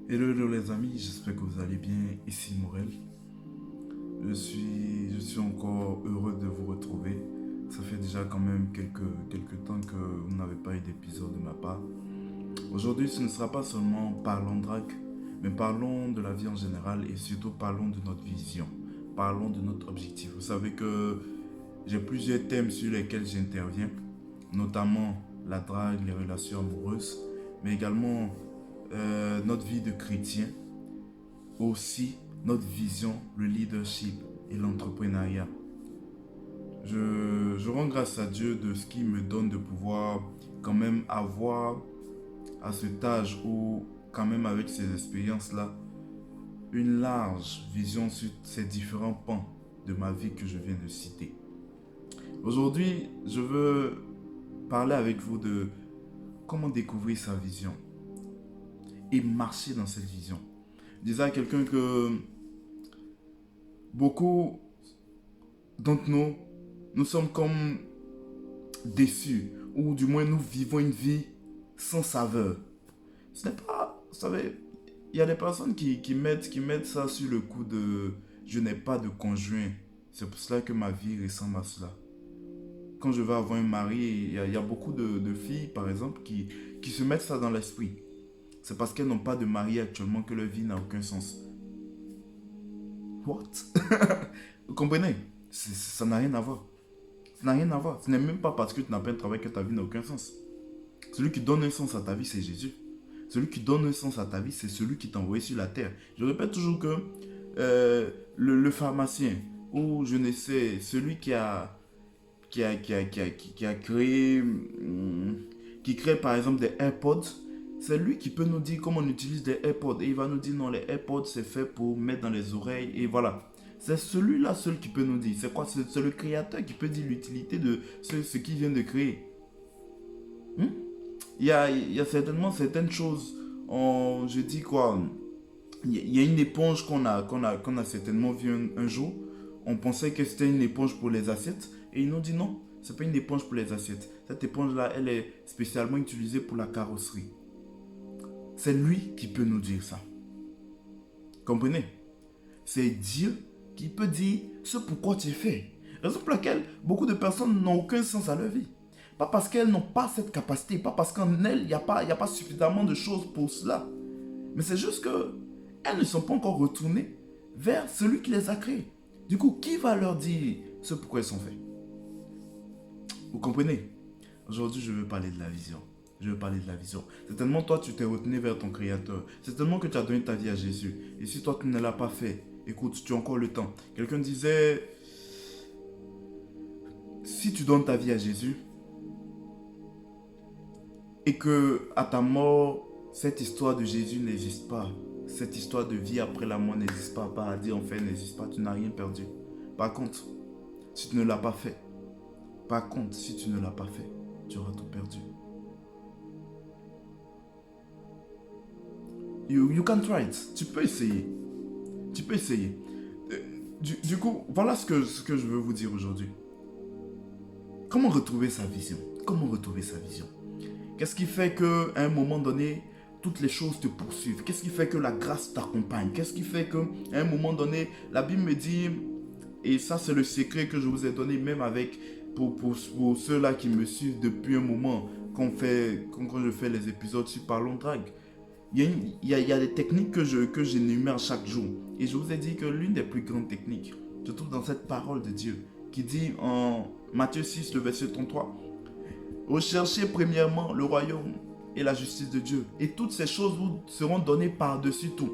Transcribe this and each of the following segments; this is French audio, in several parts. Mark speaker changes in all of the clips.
Speaker 1: Hello, hello les amis, j'espère que vous allez bien. Ici Morel. Je suis encore heureux de vous retrouver. Ça fait déjà quand même quelques temps que vous n'avez pas eu d'épisode de ma part. Aujourd'hui, ce ne sera pas seulement parlons drague, mais parlons de la vie en général et surtout parlons de notre vision. Parlons de notre objectif. Vous savez que j'ai plusieurs thèmes sur lesquels j'interviens, notamment la drague, les relations amoureuses, mais également notre vie de chrétien, aussi notre vision, le leadership et l'entrepreneuriat. Je rends grâce à Dieu de ce qu'il me donne de pouvoir quand même avoir à cet âge où quand même avec ces expériences-là, une large vision sur ces différents pans de ma vie que je viens de citer. Aujourd'hui, je veux parler avec vous de comment découvrir sa vision et marcher dans cette vision. Je disais à quelqu'un que beaucoup d'entre nous, nous sommes comme déçus, ou du moins nous vivons une vie sans saveur. Ce n'est pas, vous savez, il y a des personnes qui mettent ça sur le coup de je n'ai pas de conjoint. C'est pour cela que ma vie ressemble à cela. Quand je vais avoir un mari, il y a beaucoup de filles, par exemple, qui se mettent ça dans l'esprit. C'est parce qu'elles n'ont pas de mari actuellement que leur vie n'a aucun sens. What? Vous comprenez? Ça n'a rien à voir. Ça n'a rien à voir. Ce n'est même pas parce que tu n'as pas un travail que ta vie n'a aucun sens. Celui qui donne un sens à ta vie, c'est Jésus. Celui qui donne un sens à ta vie, c'est celui qui t'a envoyé sur la terre. Je répète toujours que le pharmacien, ou je ne sais, celui qui a créé, qui crée par exemple des AirPods, c'est lui qui peut nous dire comment on utilise des AirPods. Et il va nous dire non, les AirPods c'est fait pour mettre dans les oreilles. Et voilà. C'est celui-là seul qui peut nous dire. C'est quoi? C'est le créateur qui peut dire l'utilité de ce qu'il vient de créer. Hmm? Il y a certainement certaines choses. Je dis quoi? Il y a une éponge qu'on a certainement vue un jour. On pensait que c'était une éponge pour les assiettes. Et ils nous dit non, c'est pas une éponge pour les assiettes. Cette éponge-là, elle est spécialement utilisée pour la carrosserie. C'est lui qui peut nous dire ça. Comprenez? C'est Dieu qui peut dire ce pourquoi tu fais. Raison pour laquelle beaucoup de personnes n'ont aucun sens à leur vie. Pas parce qu'elles n'ont pas cette capacité, pas parce qu'en elles, il n'y a pas suffisamment de choses pour cela. Mais c'est juste qu'elles ne sont pas encore retournées vers celui qui les a créées. Du coup, qui va leur dire ce pourquoi elles sont faites? Vous comprenez? Aujourd'hui, je veux parler de la vision. Je veux parler de la vision. Certainement, toi, tu t'es retenu vers ton Créateur. Certainement que tu as donné ta vie à Jésus. Et si toi, tu ne l'as pas fait, écoute, tu as encore le temps. Quelqu'un disait, si tu donnes ta vie à Jésus et que à ta mort, cette histoire de Jésus n'existe pas, cette histoire de vie après la mort n'existe pas, paradis, enfer n'existe pas, tu n'as rien perdu. Par contre, si tu ne l'as pas fait, tu auras tout perdu. You can try it. Tu peux essayer. Tu peux essayer. Du coup, voilà ce que je veux vous dire aujourd'hui. Comment retrouver sa vision? Comment retrouver sa vision? Qu'est-ce qui fait qu'à un moment donné, toutes les choses te poursuivent? Qu'est-ce qui fait que la grâce t'accompagne? Qu'est-ce qui fait qu'à un moment donné, la Bible me dit, et ça c'est le secret que je vous ai donné même avec, pour ceux-là qui me suivent depuis un moment, quand je fais les épisodes sur Parlons Drague, il y a des techniques que j'énumère chaque jour. Et je vous ai dit que l'une des plus grandes techniques se trouve dans cette parole de Dieu qui dit en Matthieu 6, le verset 33, recherchez premièrement le royaume et la justice de Dieu. Et toutes ces choses vous seront données par-dessus tout.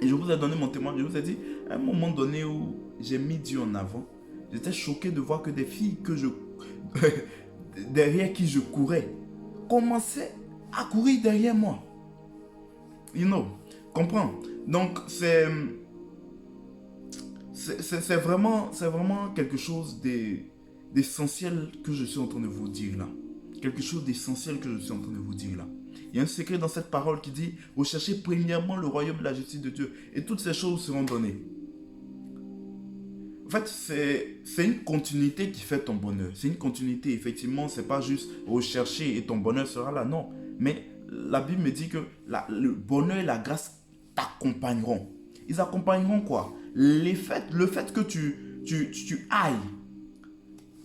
Speaker 1: Et je vous ai donné mon témoin. Je vous ai dit, à un moment donné où j'ai mis Dieu en avant, j'étais choqué de voir que des filles derrière qui je courais commençaient à courir derrière moi. You know, comprends? Donc c'est vraiment quelque chose d'essentiel que je suis en train de vous dire là. Quelque chose d'essentiel que je suis en train de vous dire là. Il y a un secret dans cette parole qui dit, recherchez premièrement le royaume et la justice de Dieu, et toutes ces choses seront données. En fait, c'est une continuité qui fait ton bonheur. C'est une continuité, effectivement, c'est pas juste rechercher et ton bonheur sera là, non. Mais la Bible me dit que le bonheur et la grâce t'accompagneront. Ils accompagneront quoi? Le fait que tu ailles,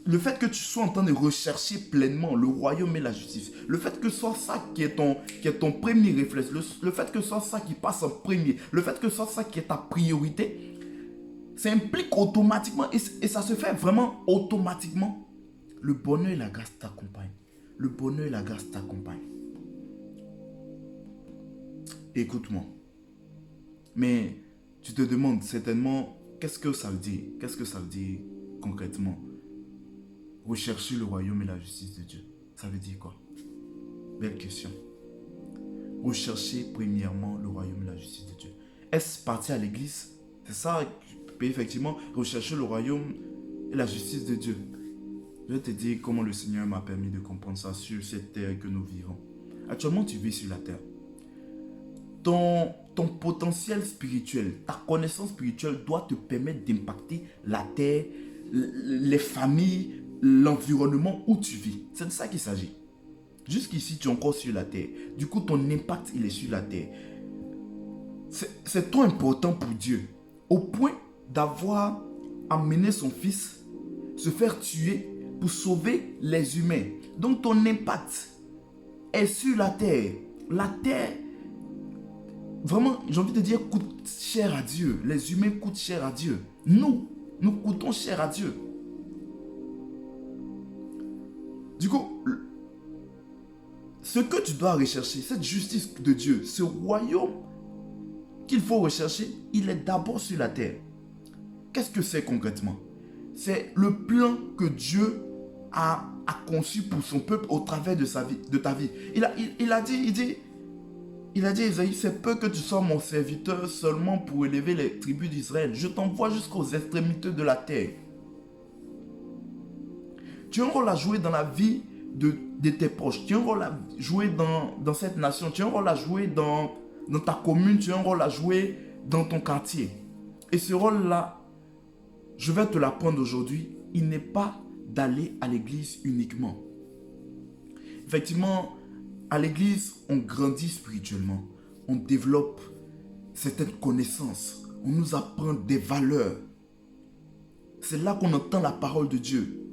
Speaker 1: le fait que tu sois en train de rechercher pleinement le royaume et la justice, le fait que ce soit ça qui est ton premier réflexe, le fait que ce soit ça qui passe en premier, le fait que ce soit ça qui est ta priorité, ça implique automatiquement, et ça se fait vraiment automatiquement, le bonheur et la grâce t'accompagnent. Le bonheur et la grâce t'accompagnent. Écoute-moi. Mais tu te demandes certainement, qu'est-ce que ça veut dire? Qu'est-ce que ça veut dire concrètement? Rechercher le royaume et la justice de Dieu. Ça veut dire quoi? Belle question. Rechercher premièrement le royaume et la justice de Dieu. Est-ce partir à l'église? C'est ça, effectivement, rechercher le royaume et la justice de Dieu. Je vais te dire comment le Seigneur m'a permis de comprendre ça sur cette terre que nous vivons. Actuellement, tu vis sur la terre. Ton potentiel spirituel, ta connaissance spirituelle doit te permettre d'impacter la terre, les familles, l'environnement où tu vis. C'est de ça qu'il s'agit. Jusqu'ici, tu es encore sur la terre. Du coup, ton impact, il est sur la terre. C'est trop important pour Dieu. Au point d'avoir amené son fils se faire tuer pour sauver les humains. Donc, ton impact est sur la terre. La terre, vraiment, j'ai envie de dire, coûte cher à Dieu. Les humains coûtent cher à Dieu. Nous coûtons cher à Dieu. Du coup, ce que tu dois rechercher, cette justice de Dieu, ce royaume qu'il faut rechercher, il est d'abord sur la terre. Qu'est-ce que c'est concrètement? C'est le plan que Dieu a conçu pour son peuple au travers de ta vie. Il a dit, Isaïe, c'est peu que tu sois mon serviteur seulement pour élever les tribus d'Israël. Je t'envoie jusqu'aux extrémités de la terre. Tu as un rôle à jouer dans la vie de tes proches. Tu as un rôle à jouer dans cette nation. Tu as un rôle à jouer dans ta commune. Tu as un rôle à jouer dans ton quartier. Et ce rôle-là, je vais te l'apprendre aujourd'hui. Il n'est pas d'aller à l'église uniquement. Effectivement, à l'église, on grandit spirituellement. On développe certaines connaissances. On nous apprend des valeurs. C'est là qu'on entend la parole de Dieu.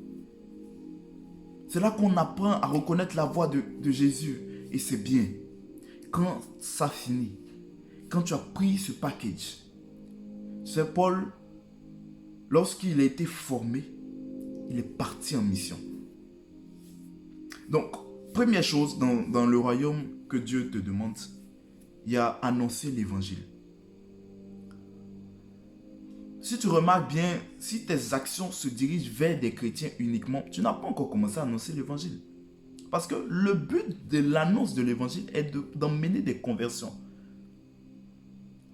Speaker 1: C'est là qu'on apprend à reconnaître la voix de Jésus. Et c'est bien. Quand ça finit, quand tu as pris ce package, c'est Paul, lorsqu'il a été formé, il est parti en mission. Donc, première chose dans le royaume que Dieu te demande, il y a annoncer l'évangile. Si tu remarques bien, si tes actions se dirigent vers des chrétiens uniquement, tu n'as pas encore commencé à annoncer l'évangile. Parce que le but de l'annonce de l'évangile est d'emmener des conversions.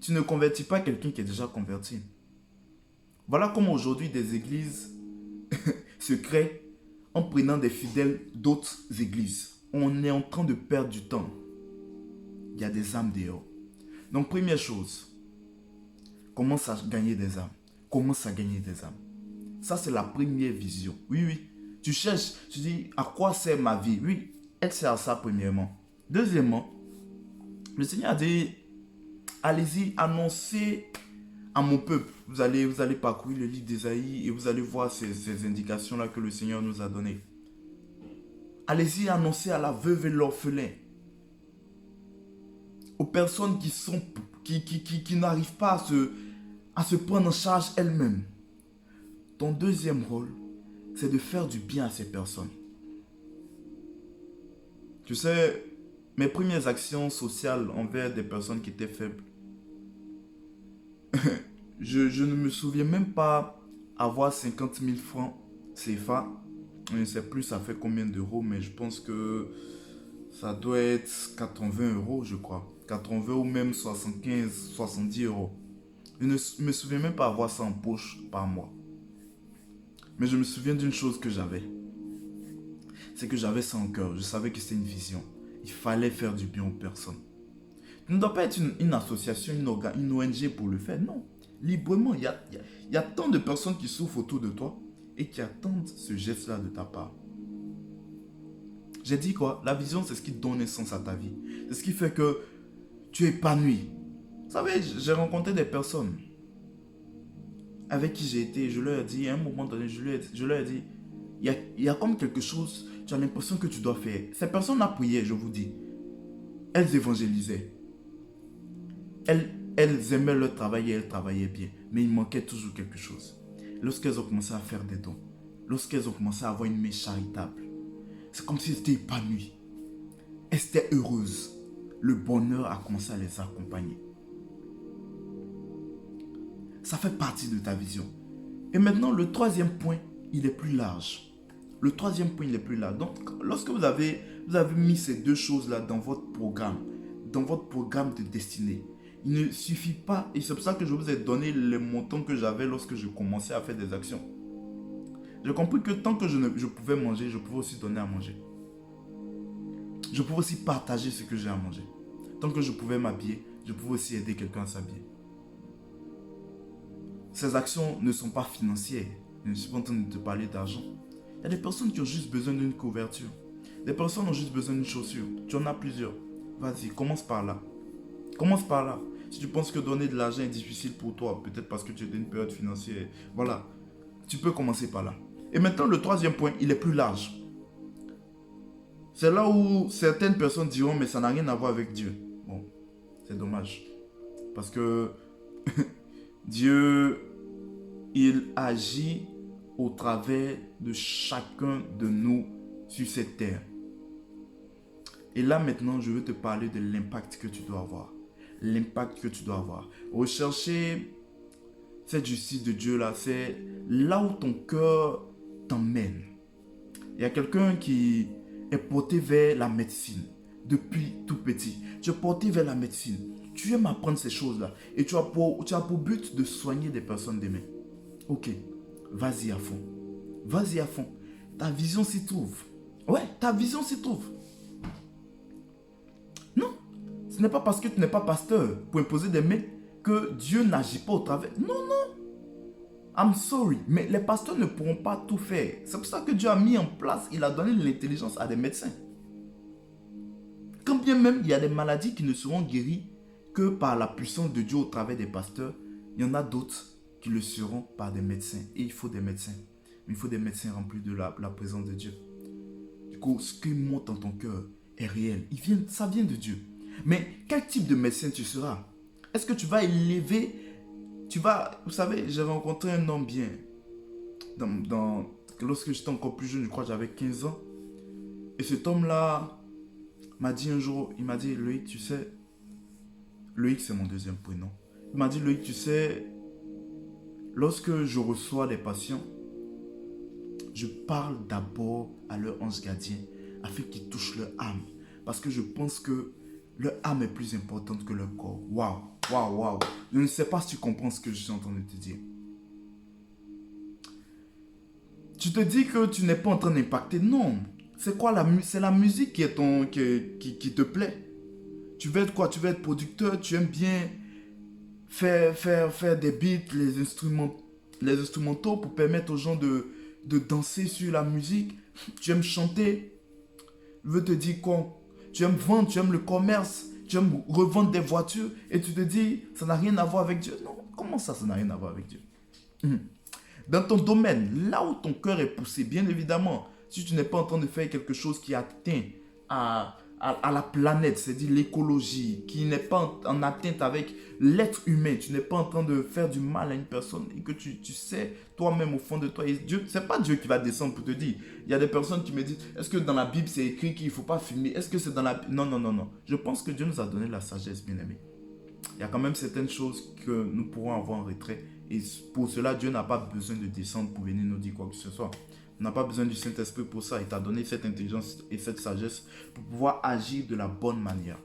Speaker 1: Tu ne convertis pas quelqu'un qui est déjà converti. Voilà comment aujourd'hui des églises se créent en prenant des fidèles d'autres églises. On est en train de perdre du temps. Il y a des âmes dehors. Donc, première chose, commence à gagner des âmes. Commence à gagner des âmes. Ça, c'est la première vision. Oui. Tu cherches, tu dis, à quoi sert ma vie? Oui, elle sert à ça premièrement. Deuxièmement, le Seigneur a dit, allez-y, annoncez à mon peuple. Vous allez parcourir le livre d'Ésaïe et vous allez voir ces indications-là que le Seigneur nous a données. Allez-y, annoncez à la veuve et l'orphelin. Aux personnes qui n'arrivent pas à se prendre en charge elles-mêmes. Ton deuxième rôle, c'est de faire du bien à ces personnes. Tu sais, mes premières actions sociales envers des personnes qui étaient faibles, je ne me souviens même pas avoir 50 000 francs CFA. Je ne sais plus ça fait combien d'euros, mais je pense que ça doit être 80 euros, je crois. 80 ou même 75, 70 euros. Je ne me souviens même pas avoir ça en poche par mois. Mais je me souviens d'une chose que j'avais. C'est que j'avais ça en cœur. Je savais que c'était une vision. Il fallait faire du bien aux personnes. Tu ne dois pas être une association, une ONG pour le faire. Non. Librement, il y a tant de personnes qui souffrent autour de toi et qui attendent ce geste-là de ta part. J'ai dit quoi? La vision, c'est ce qui donne sens à ta vie. C'est ce qui fait que tu es épanoui. Vous savez, j'ai rencontré des personnes avec qui j'ai été, je leur ai dit, à un moment donné, je leur ai dit, il y a comme quelque chose, tu as l'impression que tu dois faire. Ces personnes ont prié, je vous dis. Elles évangélisaient. Elles aimaient leur travail et elles travaillaient bien. Mais il manquait toujours quelque chose. Lorsqu'elles ont commencé à faire des dons, lorsqu'elles ont commencé à avoir une main charitable, c'est comme si elles étaient épanouies. Elles étaient heureuses. Le bonheur a commencé à les accompagner. Ça fait partie de ta vision. Et maintenant, le troisième point, il est plus large. Le troisième point, il est plus large. Donc, lorsque vous avez mis ces deux choses-là dans votre programme de destinée, il ne suffit pas, et c'est pour ça que je vous ai donné les montants que j'avais lorsque je commençais à faire des actions. J'ai compris que tant que je pouvais manger, je pouvais aussi donner à manger. Je pouvais aussi partager ce que j'ai à manger. Tant que je pouvais m'habiller, je pouvais aussi aider quelqu'un à s'habiller. Ces actions ne sont pas financières. Je ne suis pas en train de te parler d'argent. Il y a des personnes qui ont juste besoin d'une couverture. Des personnes ont juste besoin d'une chaussure. Tu en as plusieurs. Vas-y, commence par là. Commence par là. Si tu penses que donner de l'argent est difficile pour toi, peut-être parce que tu es dans une période financière, voilà, tu peux commencer par là. Et maintenant, le troisième point, il est plus large. C'est là où certaines personnes diront, mais ça n'a rien à voir avec Dieu. Bon, c'est dommage. Parce que Dieu, il agit au travers de chacun de nous sur cette terre. Et là maintenant, je veux te parler de l'impact que tu dois avoir. L'impact que tu dois avoir. Rechercher cette justice de Dieu là, c'est là où ton cœur t'emmène. Il y a quelqu'un qui est porté vers la médecine depuis tout petit. Tu es porté vers la médecine. Tu aimes apprendre ces choses-là. Et tu as pour but de soigner des personnes demain. Ok, vas-y à fond. Vas-y à fond. Ta vision s'y trouve. Ouais, ta vision s'y trouve. Non, ce n'est pas parce que tu n'es pas pasteur pour imposer des mains que Dieu n'agit pas au travers. Non, non. I'm sorry, mais les pasteurs ne pourront pas tout faire. C'est pour ça que Dieu a mis en place, il a donné l'intelligence à des médecins. Quand bien même il y a des maladies qui ne seront guéries que par la puissance de Dieu au travers des pasteurs, il y en a d'autres qui le seront par des médecins. Et il faut des médecins. Mais il faut des médecins remplis de la présence de Dieu. Du coup, ce qui monte dans ton cœur est réel. Ça vient de Dieu. Mais quel type de médecin tu seras? Est-ce que tu vas élever? Vous savez, j'ai rencontré un homme bien. Lorsque j'étais encore plus jeune, je crois que j'avais 15 ans. Et cet homme-là m'a dit un jour, il m'a dit, Loïc, tu sais, Loïc c'est mon deuxième prénom. Il m'a dit, Loïc, tu sais, lorsque je reçois les patients, je parle d'abord à leur ange gardien afin qu'ils touchent leur âme. Parce que je pense que leur âme est plus importante que leur corps. Waouh, waouh, waouh. Je ne sais pas si tu comprends ce que je suis en train de te dire. Tu te dis que tu n'es pas en train d'impacter. Non. C'est quoi c'est la musique qui te plaît. Tu veux être quoi? Tu veux être producteur. Tu aimes bien faire des beats, les instrumentaux pour permettre aux gens de danser sur la musique. Tu aimes chanter. Je veux te dire quoi? Tu aimes vendre, tu aimes le commerce, tu aimes revendre des voitures et tu te dis, ça n'a rien à voir avec Dieu. Non, comment ça n'a rien à voir avec Dieu? Dans ton domaine, là où ton cœur est poussé, bien évidemment, si tu n'es pas en train de faire quelque chose qui atteint à la planète, c'est-à-dire l'écologie, qui n'est pas en atteinte avec l'être humain, tu n'es pas en train de faire du mal à une personne et que tu sais toi-même au fond de toi, Dieu, c'est pas Dieu qui va descendre pour te dire. Il y a des personnes qui me disent, est-ce que dans la Bible c'est écrit qu'il ne faut pas fumer? Est-ce que c'est dans la Bible? Non, non, non, non. Je pense que Dieu nous a donné la sagesse, bien aimé. Il y a quand même certaines choses que nous pourrons avoir en retrait. Et pour cela, Dieu n'a pas besoin de descendre pour venir nous dire quoi que ce soit. On n'a pas besoin du Saint-Esprit pour ça. Il t'a donné cette intelligence et cette sagesse pour pouvoir agir de la bonne manière.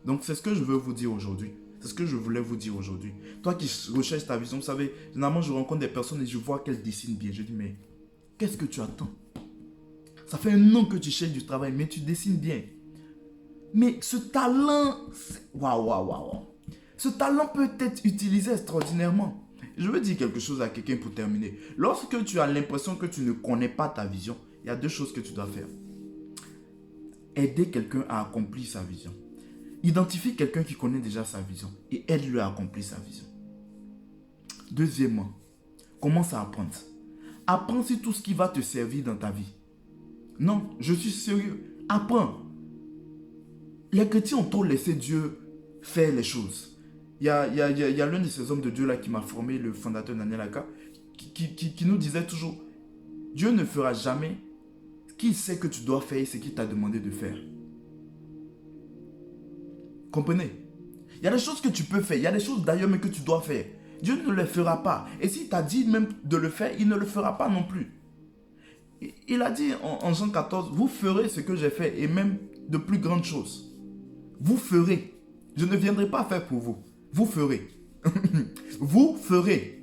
Speaker 1: Donc, c'est ce que je veux vous dire aujourd'hui. C'est ce que je voulais vous dire aujourd'hui. Toi qui recherches ta vision, vous savez, généralement, je rencontre des personnes et je vois qu'elles dessinent bien. Je dis, mais qu'est-ce que tu attends? Ça fait un an que tu cherches du travail, mais tu dessines bien. Mais ce talent, waouh, waouh, waouh. Ce talent peut être utilisé extraordinairement. Je veux dire quelque chose à quelqu'un pour terminer. Lorsque tu as l'impression que tu ne connais pas ta vision, il y a deux choses que tu dois faire. Aider quelqu'un à accomplir sa vision. Identifie quelqu'un qui connaît déjà sa vision et aide-le à accomplir sa vision. Deuxièmement, commence à apprendre. Apprends sur tout ce qui va te servir dans ta vie. Non, je suis sérieux. Apprends. Les chrétiens ont trop laissé Dieu faire les choses. Il y a l'un de ces hommes de Dieu là qui m'a formé, le fondateur Daniel Aka, qui nous disait toujours, Dieu ne fera jamais ce qu'il sait que tu dois faire et ce qu'il t'a demandé de faire. Comprenez? Il y a des choses que tu peux faire, il y a des choses d'ailleurs mais que tu dois faire. Dieu ne le fera pas. Et s'il t'a dit même de le faire, il ne le fera pas non plus. Il a dit en Jean 14, vous ferez ce que j'ai fait et même de plus grandes choses. Vous ferez. Je ne viendrai pas faire pour vous. Vous ferez. Vous ferez.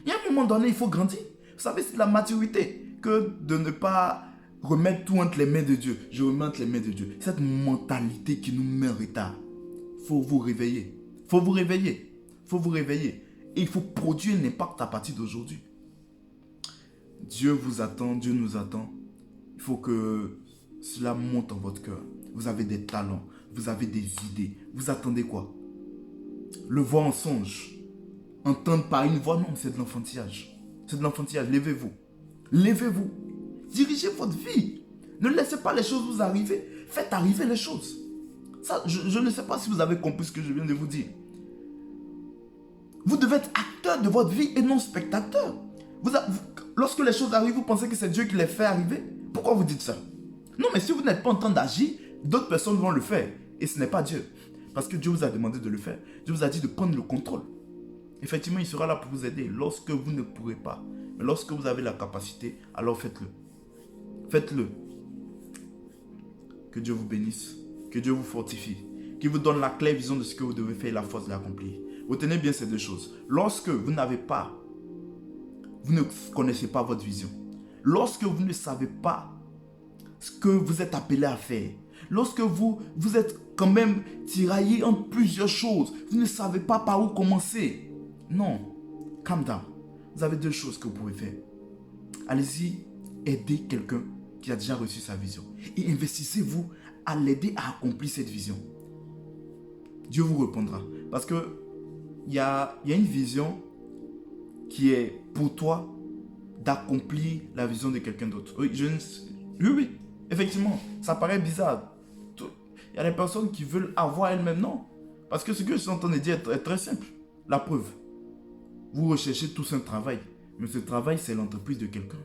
Speaker 1: Il y a un moment donné, il faut grandir. Vous savez, c'est la maturité que de ne pas remettre tout entre les mains de Dieu. Je remets entre les mains de Dieu. Cette mentalité qui nous met en retard. Il faut vous réveiller. Il faut vous réveiller. Il faut vous réveiller. Et il faut produire un impact à partir d'aujourd'hui. Dieu vous attend, Dieu nous attend. Il faut que cela monte en votre cœur. Vous avez des talents, vous avez des idées. Vous attendez quoi? Le voir en songe. Entendre par une voix, non, c'est de l'enfantillage. C'est de l'enfantillage. Levez-vous. Levez-vous. Dirigez votre vie. Ne laissez pas les choses vous arriver. Faites arriver les choses. Ça, je ne sais pas si vous avez compris ce que je viens de vous dire. Vous devez être acteur de votre vie et non spectateur. Lorsque les choses arrivent, vous pensez que c'est Dieu qui les fait arriver. Pourquoi vous dites ça? Non, mais si vous n'êtes pas en train d'agir, d'autres personnes vont le faire. Et ce n'est pas Dieu. Parce que Dieu vous a demandé de le faire. Dieu vous a dit de prendre le contrôle. Effectivement, il sera là pour vous aider lorsque vous ne pourrez pas. Mais lorsque vous avez la capacité, alors faites-le. Faites-le. Que Dieu vous bénisse. Que Dieu vous fortifie. Qu'il vous donne la claire vision de ce que vous devez faire et la force de l'accomplir. Retenez bien ces deux choses. Lorsque vous n'avez pas, vous ne connaissez pas votre vision. Lorsque vous ne savez pas ce que vous êtes appelé à faire. Lorsque vous êtes quand même tiraillé entre plusieurs choses. Vous ne savez pas par où commencer. Non. Calm down. Vous avez deux choses que vous pouvez faire. Allez-y, aidez quelqu'un qui a déjà reçu sa vision. Et investissez-vous à l'aider à accomplir cette vision. Dieu vous répondra. Parce que il y a une vision qui est pour toi d'accomplir la vision de quelqu'un d'autre. Oui, effectivement, ça paraît bizarre. Il y a des personnes qui veulent avoir elles-mêmes, non. Parce que ce que je suis en train de dire est très simple. La preuve, vous recherchez tous un travail, mais ce travail, c'est l'entreprise de quelqu'un.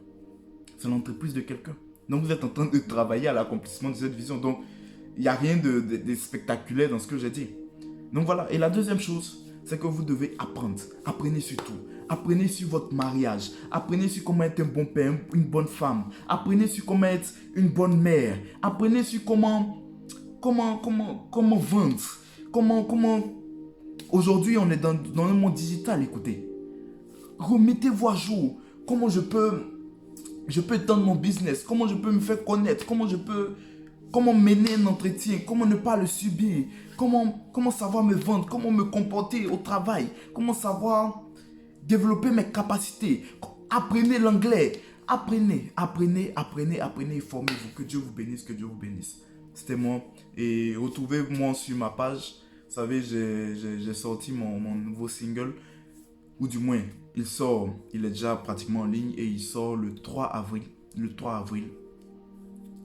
Speaker 1: C'est l'entreprise de quelqu'un. Donc, vous êtes en train de travailler à l'accomplissement de cette vision. Donc, il n'y a rien de spectaculaire dans ce que j'ai dit. Donc, voilà. Et la deuxième chose, c'est que vous devez apprendre. Apprenez sur tout. Apprenez sur votre mariage. Apprenez sur comment être un bon père, une bonne femme. Apprenez sur comment être une bonne mère. Apprenez sur comment vendre. Aujourd'hui, on est dans le monde digital, écoutez. Remettez-vous à jour. Comment je peux étendre mon business. Comment je peux me faire connaître. Comment mener un entretien. Comment ne pas le subir. Comment savoir me vendre. Comment me comporter au travail. Comment savoir développer mes capacités. Apprenez l'anglais. Apprenez. Formez-vous. Que Dieu vous bénisse. Que Dieu vous bénisse. C'était moi. Et retrouvez-moi sur ma page. Vous savez, j'ai sorti mon nouveau single. Ou du moins, il est déjà pratiquement en ligne. Et il sort le 3 avril.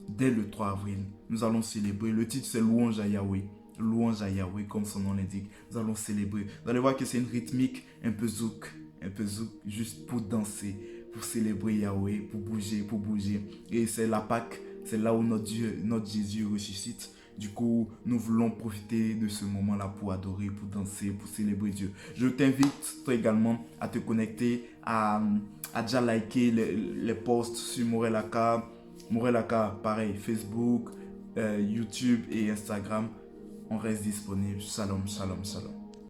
Speaker 1: Dès le 3 avril, nous allons célébrer. Le titre, c'est Louange à Yahweh. Louange à Yahweh, comme son nom l'indique. Nous allons célébrer. Vous allez voir que c'est une rythmique un peu zouk, juste pour danser, pour célébrer Yahweh, pour bouger. Et c'est la Pâque, c'est là où notre Jésus ressuscite. Du coup, nous voulons profiter de ce moment-là pour adorer, pour danser, pour célébrer Dieu. Je t'invite toi également à te connecter, à déjà liker les posts sur Morel Aka. Morel Aka, pareil, Facebook, YouTube et Instagram. On reste disponible. Shalom, shalom, shalom.